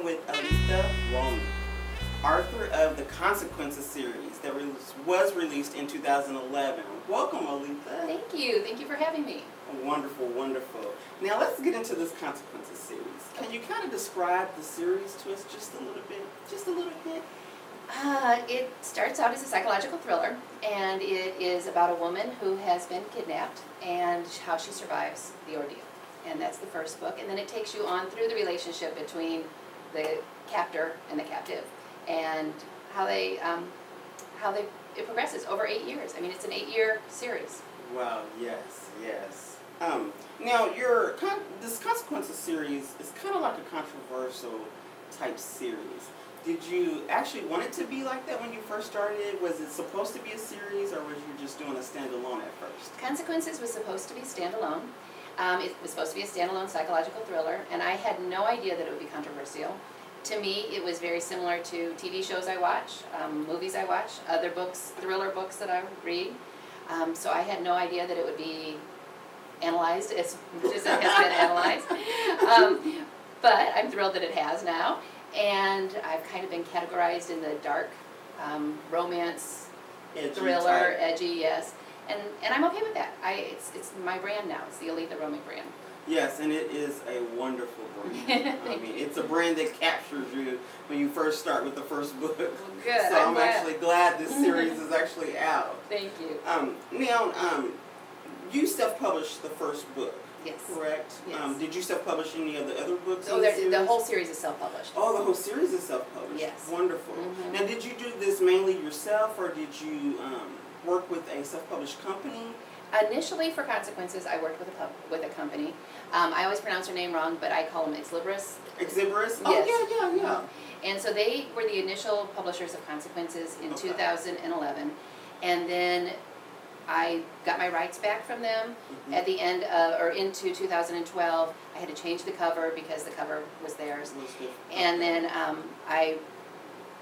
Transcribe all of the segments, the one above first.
with Aleatha Romig, author of the Consequences series that was released in 2011. Welcome, Aleatha. Thank you. Thank you for having me. Wonderful, wonderful. Now let's get into this Consequences series. Can you kind of describe the series to us just a little bit? Just a little bit? It starts out as a psychological thriller, and it is about a woman who has been kidnapped and how she survives the ordeal. And that's the first book. And then it takes you on through the relationship between the captor and the captive, and how it progresses over 8 years. I mean, it's an 8-year series. Wow, yes, yes. Now, this Consequences series is kind of like a controversial type series. Did you actually want it to be like that when you first started? Was it supposed to be a series, or was you just doing a standalone at first? Consequences was supposed to be standalone. It was supposed to be a standalone psychological thriller, and I had no idea that it would be controversial. To me, it was very similar to TV shows I watch, movies I watch, other books, thriller books that I read. So I had no idea that it would be analyzed as much as it has been analyzed. But I'm thrilled that it has now. And I've kind of been categorized in the dark romance, Edgy thriller, type. edgy, yes. And I'm okay with that. It's my brand now. It's the Aleatha Romig brand. Yes, and it is a wonderful brand. I mean, it's a brand that captures you when you first start with the first book. Good. So I'm glad. actually glad this series is actually out. Thank you. Now, you self-published the first book. Yes. Correct? Yes. Did you self-publish any of the other books? Oh, in the series? the whole series is self-published. Oh, the whole series is self-published. Yes. Wonderful. Mhm. Now, did you do this mainly yourself, or did you work with a self-published company? Initially, for Consequences, I worked with a company. I always pronounce her name wrong, but I call them Exlibris. Exhibitorist? Yes. Oh, yeah. And so they were the initial publishers of Consequences in Okay. 2011. And then I got my rights back from them Mhm. at the end of, or into 2012. I had to change the cover because the cover was theirs. Was good. And then I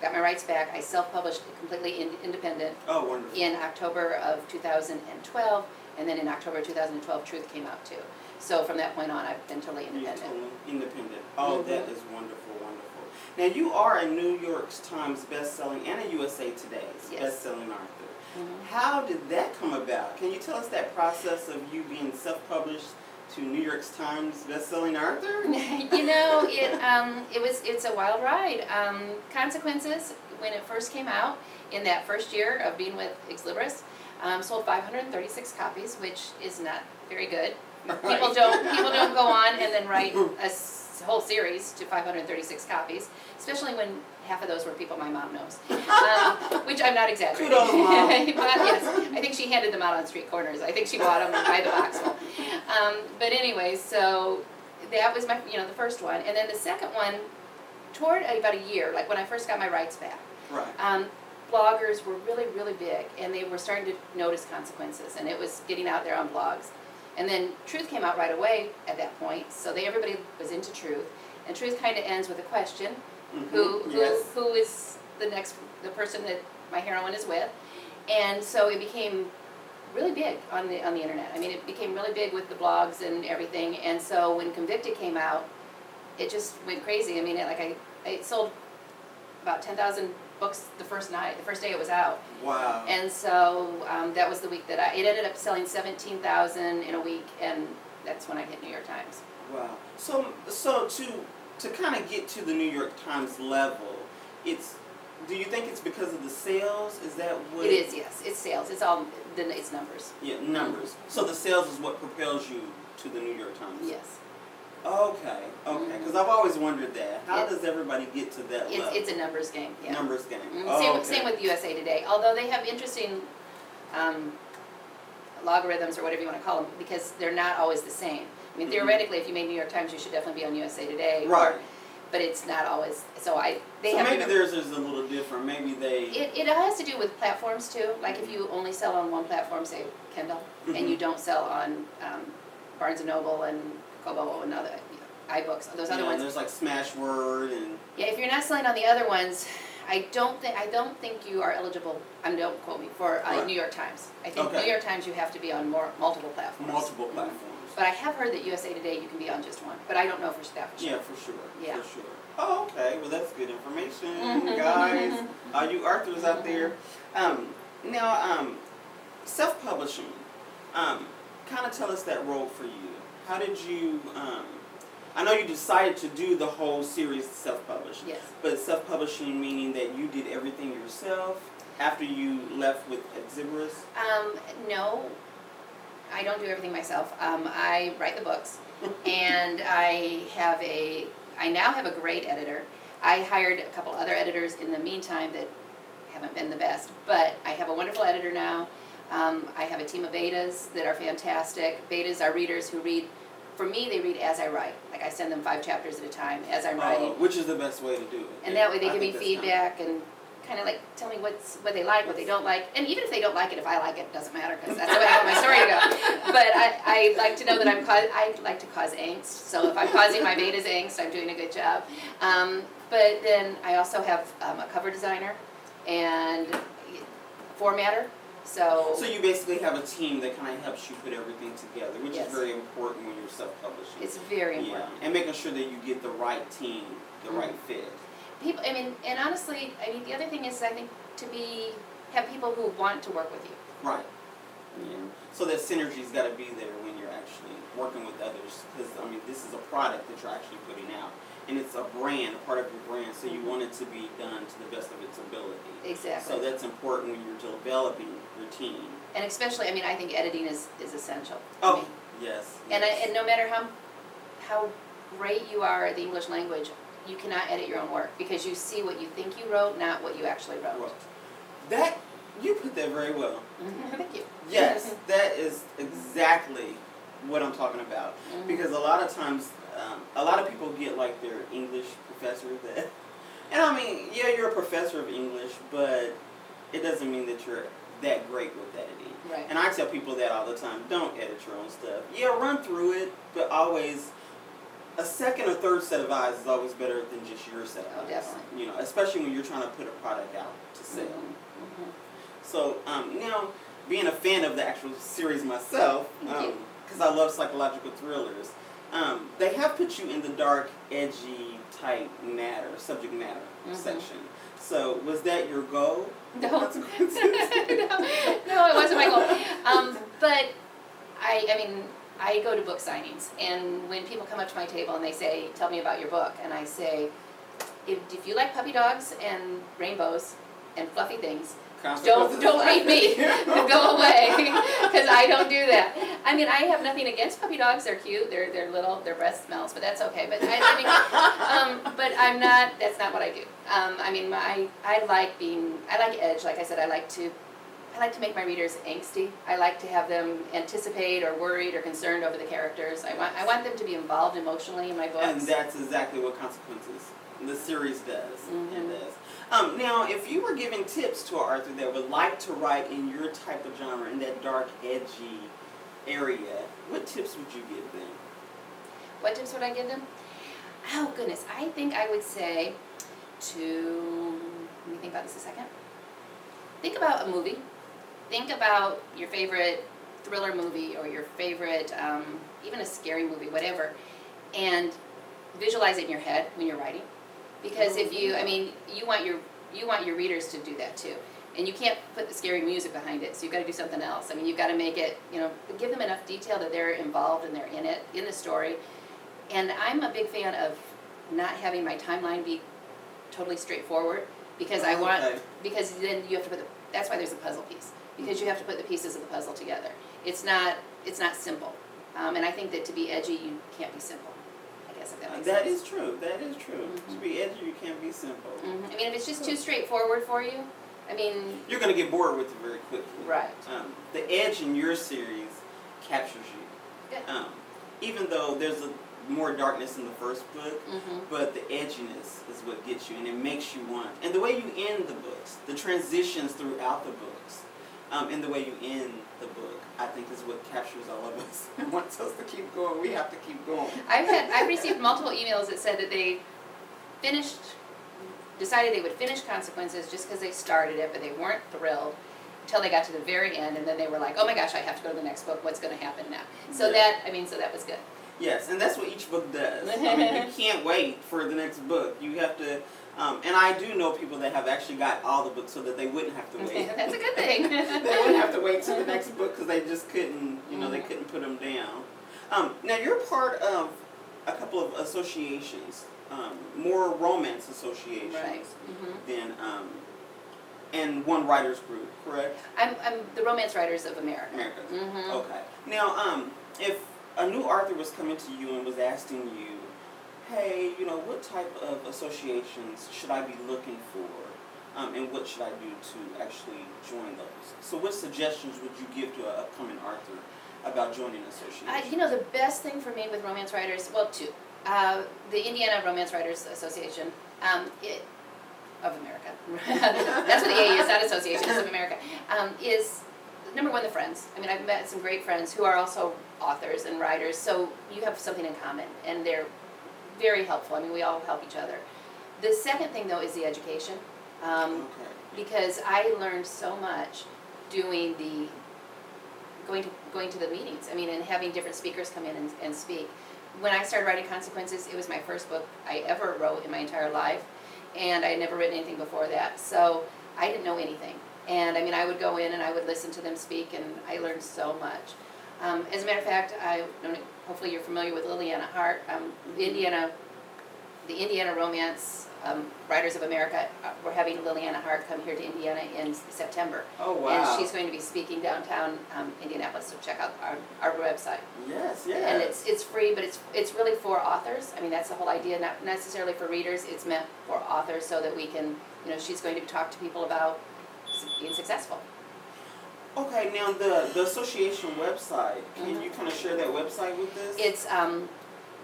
got my rights back. I self-published completely independent Oh, wonderful. in October of 2012, and then in October of 2012, Truth came out too. So from that point on, I've been totally You're independent. totally independent. Oh, Mhm. that is wonderful, wonderful. Now, you are a New York Times bestselling and a USA Today's Yes. bestselling author. Mhm. How did that come about? Can you tell us that process of you being self-published to New York Times bestselling author? You know, it's a wild ride. Consequences, when it first came out, in that first year of being with Exlibris, sold 536 copies, which is not very good. People don't go on and then write a whole series to 536 copies, especially when half of those were people my mom knows, which I'm not exaggerating. Kudos, Mom. But yes, I think she handed them out on street corners. I think she bought them by the boxful. But anyway, so that was my, the first one, and then the second one, toward about a year, like when I first got my rights back. Right. Bloggers were really, really big, and they were starting to notice Consequences, and it was getting out there on blogs. And then Truth came out right away at that point, so everybody was into Truth. And Truth kind of ends with a question: Mhm. Yes. who is the person that my heroine is with? And so it became really big on the internet. I mean, it became really big with the blogs and everything. And so when Convicted came out, it just went crazy. I mean, it sold about 10,000 books the first day it was out. Wow. And so that was the week that it ended up selling 17,000 in a week, and that's when I hit New York Times. Wow. So to kind of get to the New York Times level, do you think it's because of the sales? Is that what It is, yes. It's sales. It's numbers. Yeah, numbers. So the sales is what propels you to the New York Times. Yes. Okay. Because I've always wondered that. How does everybody get to that level? It's a numbers game. Yeah. Numbers game. Same with USA Today. Although they have interesting logarithms, or whatever you want to call them, because they're not always the same. I mean, theoretically, if you made New York Times, you should definitely be on USA Today. Right. But it's not always. So maybe theirs is a little different. Maybe they. It has to do with platforms too. Like if you only sell on one platform, say Kindle, and you don't sell on Barnes and Noble and Kobo and other iBooks, those other ones. There's like Smashword and. Yeah, if you're not selling on the other ones, I don't think you are eligible. Don't quote me for Right. New York Times. I think Okay. New York Times you have to be on multiple platforms. Multiple platforms. But I have heard that USA Today you can be on just one, but I don't know for that for sure. Yeah, for sure. Yeah. For sure. Oh, okay. Well, that's good information, guys. All you authors out there. Now, self-publishing. Kind of tell us that role for you. How did you? I know you decided to do the whole series self-published. Yes. But self-publishing meaning that you did everything yourself after you left with Exhibitus? No, I don't do everything myself. I write the books, and I now have a great editor. I hired a couple other editors in the meantime that haven't been the best, but I have a wonderful editor now. I have a team of betas that are fantastic. Betas are readers who read, for me, they read as I write. Like I send them 5 chapters at a time as I'm writing. Which is the best way to do it. And that way they give me feedback and kind of like tell me what they like, what they don't like. And even if they don't like it, if I like it, it doesn't matter because that's the way I want my story to go. But I like to know that I like to cause angst. So if I'm causing my betas angst, I'm doing a good job. But then I also have a cover designer and formatter. So you basically have a team that kind of helps you put everything together, which Yes. is very important when you're self-publishing. It's very important. Yeah, and making sure that you get the right team, the right fit. People, and honestly, the other thing is I think have people who want to work with you. Right. Yeah. So that synergy's got to be there when you're actually working with others, because this is a product that you're actually putting out, and it's a brand, a part of your brand. So you want it to be done to the best of its ability. Exactly. So that's important when you're developing your team. And especially, I think editing is essential. Oh, yes. And no matter how great you are at the English language, you cannot edit your own work because you see what you think you wrote, not what you actually wrote. That, you put that very well. Thank you. Yes, that is exactly what I'm talking about. Because a lot of times, a lot of people get like their English professor that, and yeah, you're a professor of English, but it doesn't mean that you're that great with editing. Right. And I tell people that all the time, don't edit your own stuff. Yeah, run through it, but always, a second or third set of eyes is always better than just your set of eyes. Definitely. Especially when you're trying to put a product out to sell. So now, being a fan of the actual series myself, because I love psychological thrillers, they have put you in the dark, edgy type subject matter section. So was that your goal? No. No, it wasn't my goal. But I go to book signings, and when people come up to my table and they say, "Tell me about your book," and I say, if you like puppy dogs and rainbows and fluffy things, don't read me. Go away, because I don't do that. I have nothing against puppy dogs. They're cute. They're little. Their breath smells, but that's okay. But but I'm not. That's not what I do. I like edge. Like I said, I like to make my readers angsty. I like to have them anticipate or worried or concerned over the characters. I want them to be involved emotionally in my books. And that's exactly what Consequences, the series, does. It does. Now, if you were giving tips to an author that would like to write in your type of genre, in that dark, edgy area, what tips would you give them? What tips would I give them? Oh, goodness. I think I would say let me think about this a second. Think about a movie. Think about your favorite thriller movie or your favorite, even a scary movie, whatever, and visualize it in your head when you're writing. Because if you want your readers to do that too, and you can't put the scary music behind it, so you've got to do something else. You've got to make it, give them enough detail that they're involved and they're in the story. And I'm a big fan of not having my timeline be totally straightforward, because because then you have to that's why there's a puzzle piece, because you have to put the pieces of the puzzle together. It's not simple, and I think that to be edgy, you can't be simple. I guess if that makes sense. That is true. That is true. To be edgy, you can't be simple. If it's just too straightforward for you, you're going to get bored with it very quickly. Right. The edge in your series captures you. Good. Even though there's more darkness in the first book, but the edginess is what gets you, and it makes you want. And the way you end the books, the transitions throughout the books, and the way you end the book, I think is what captures all of us. It wants us to keep going. We have to keep going. I've received multiple emails that said that they decided they would finish Consequences just because they started it, but they weren't thrilled. till they got to the very end, and then they were like, oh my gosh, I have to go to the next book. What's going to happen now? So Yeah. that was good. Yes, and that's what each book does. I mean, you can't wait for the next book. You have to, and I do know people that have actually got all the books so that they wouldn't have to wait. That's a good thing. They wouldn't have to wait till the next book because they just couldn't, they couldn't put them down. Now, you're part of a couple of associations, more romance associations Right. than, and one writers group, correct? I'm the Romance Writers of America. America. Mm-hmm. Okay. Now, if a new author was coming to you and was asking you, hey, what type of associations should I be looking for, and what should I do to actually join those? So what suggestions would you give to an upcoming author about joining an association? The best thing for me with romance writers, well, two. The Indiana Romance Writers Association of America, that's what the A is, not association, it's of America, is, number one, the friends. I mean, I've met some great friends who are also authors and writers, so you have something in common, and they're very helpful. I mean, we all help each other. The second thing, though, is the education, because I learned so much doing going to the meetings. I mean, and having different speakers come in and speak. When I started writing Consequences, it was my first book I ever wrote in my entire life, and I had never written anything before that, so I didn't know anything. And I mean, I would go in and I would listen to them speak, and I learned so much. As a matter of fact, hopefully you're familiar with Liliana Hart. The Indiana Romance Writers of America, we're having Liliana Hart come here to Indiana in September. Oh, wow. And she's going to be speaking downtown Indianapolis, so check out our website. Yes. And it's free, but it's really for authors. I mean, that's the whole idea, not necessarily for readers. It's meant for authors so that we can, she's going to talk to people about being successful. Okay, now the association website, can you kind of share that website with us?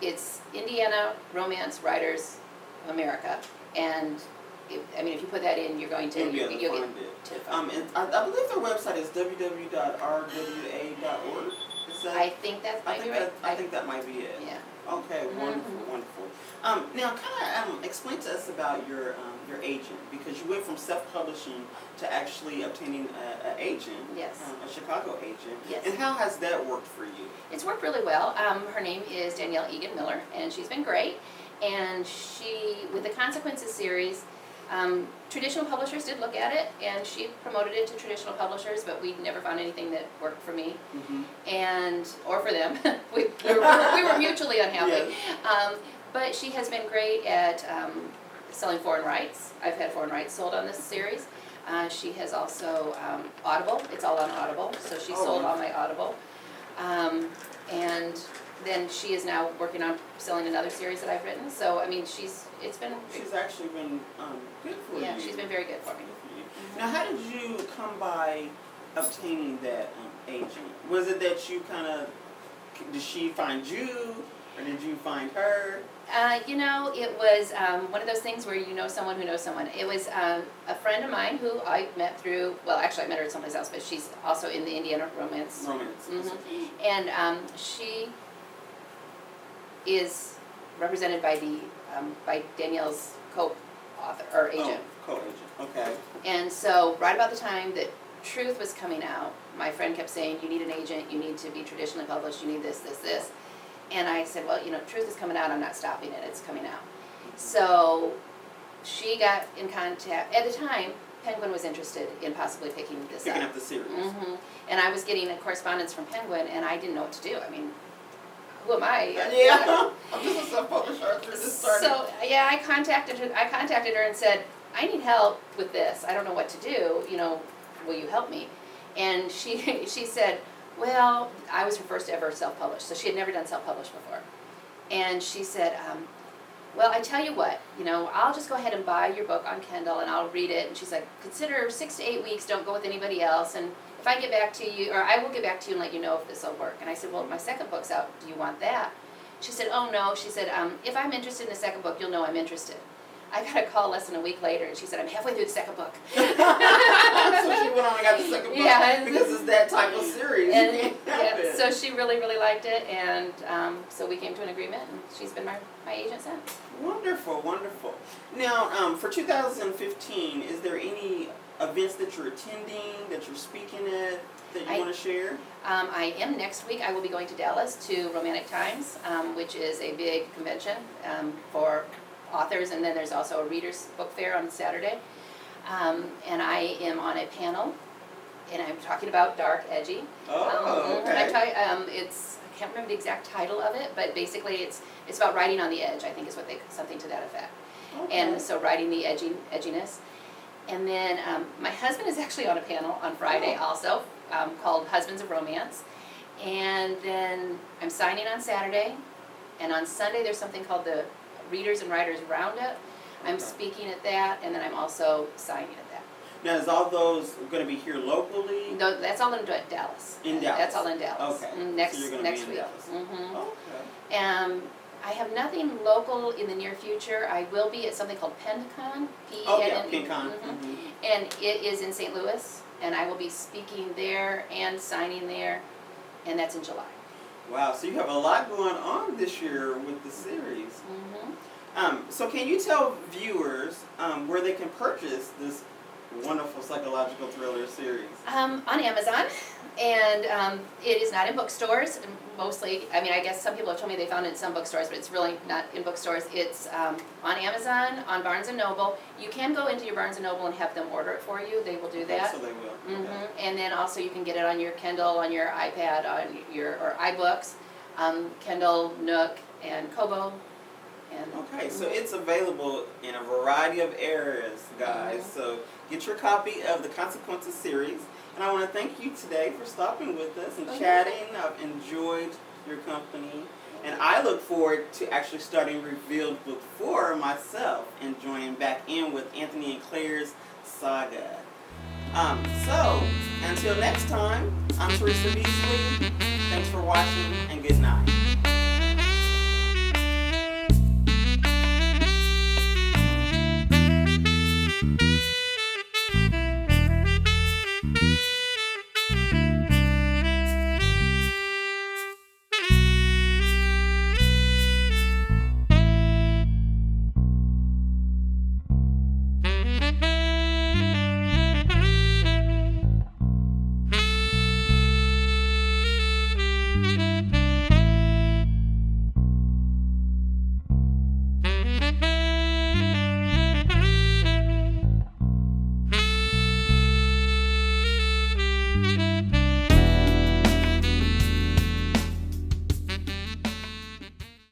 It's Indiana Romance Writers of America, and if you put that in, you're going to you'll get it. And I believe their website is www.rwa.org. I think that might be right. I think that might be it. Yeah. Okay, wonderful. Now, kind of explain to us about your agent, because you went from self-publishing to actually obtaining an agent, yes, a Chicago agent. Yes. And how has that worked for you? It's worked really well. Her name is Danielle Egan Miller, and she's been great. And with the Consequences series, traditional publishers did look at it, and she promoted it to traditional publishers, but we never found anything that worked for me, or for them. we were mutually unhappy. Yes. But she has been great at selling foreign rights. I've had foreign rights sold on this series. She has also Audible. It's all on Audible, so she sold all my Audible. And then she is now working on selling another series that I've written. So I mean, she's actually been good for you. Yeah, she's been very good for me. Now, how did you come by obtaining that agent? Was it that you did she find you, or did you find her? It was one of those things where you know someone who knows someone. It was a friend of mine who I met through, well, actually I met her at someplace else, but she's also in the Indiana Romance. And she is represented by by Danielle's co-author, or agent. Oh, co-agent, okay. And so right about the time that Truth was coming out, my friend kept saying, you need an agent, you need to be traditionally published, you need this, this, this. And I said, well, Truth is coming out, I'm not stopping it, it's coming out. So she got in contact, at the time, Penguin was interested in possibly picking up the series. And I was getting a correspondence from Penguin, and I didn't know what to do. I mean, who am I? Yeah, I'm just a self-publisher. So yeah, I contacted her and said, I need help with this. I don't know what to do. Will you help me? And she said, well, I was her first ever self-published, so she had never done self-published before. And she said, well, I tell you what, I'll just go ahead and buy your book on Kindle and I'll read it. And she's like, consider 6 to 8 weeks, don't go with anybody else. And if I get back to you, or I will get back to you and let you know if this will work. And I said, well, my second book's out, do you want that? She said, oh no. She said, if I'm interested in the second book, you'll know I'm interested. I got a call less than a week later, and she said, I'm halfway through the second book. So she went on and got the second book, because it's that type of series. And, so she really, really liked it, and so we came to an agreement, and she's been my agent since. Wonderful, wonderful. Now, for 2015, is there any events that you're attending, that you're speaking at, that you want to share? I am next week. I will be going to Dallas to Romantic Times, which is a big convention for authors, and then there's also a readers book fair on Saturday. And I am on a panel, and I'm talking about dark, edgy. Oh, And okay. I can't remember the exact title of it, but basically it's about writing on the edge. I think is something to that effect. Okay. And so writing the edginess. And then my husband is actually on a panel on Friday also, called Husbands of Romance. And then I'm signing on Saturday, and on Sunday there's something called the Readers and Writers Roundup. I'm Okay. speaking at that, and then I'm also signing at that. Now, is all those going to be here locally? No, that's all in Dallas. In Dallas? That's all in Dallas. Okay. Next So you're gonna next be in week. Dallas. Mm-hmm. Okay. I have nothing local in the near future. I will be at something called PennCon. Oh, yeah, PENN. PennCon. Mhm. And it is in St. Louis, and I will be speaking there and signing there, and that's in July. Wow, so you have a lot going on this year with the series. Mm-hmm. So can you tell viewers where they can purchase this wonderful psychological thriller series? On Amazon, and it is not in bookstores. Mostly, I mean, I guess some people have told me they found it in some bookstores, but it's really not in bookstores. It's on Amazon, on Barnes & Noble. You can go into your Barnes & Noble and have them order it for you. They will do Okay, that. so they will. Mm-hmm. Okay. And then also you can get it on your Kindle, on your iPad, on your or iBooks, Kindle, Nook, and Kobo. And Okay, so it's available in a variety of areas, guys. Mhm. So get your copy of the Consequences series. And I want to thank you today for stopping with us and Oh, yeah. chatting. I've enjoyed your company. And I look forward to actually starting Revealed Book 4 myself and joining back in with Anthony and Claire's saga. So, until next time, I'm Teresa Beasley. Thanks for watching and good night.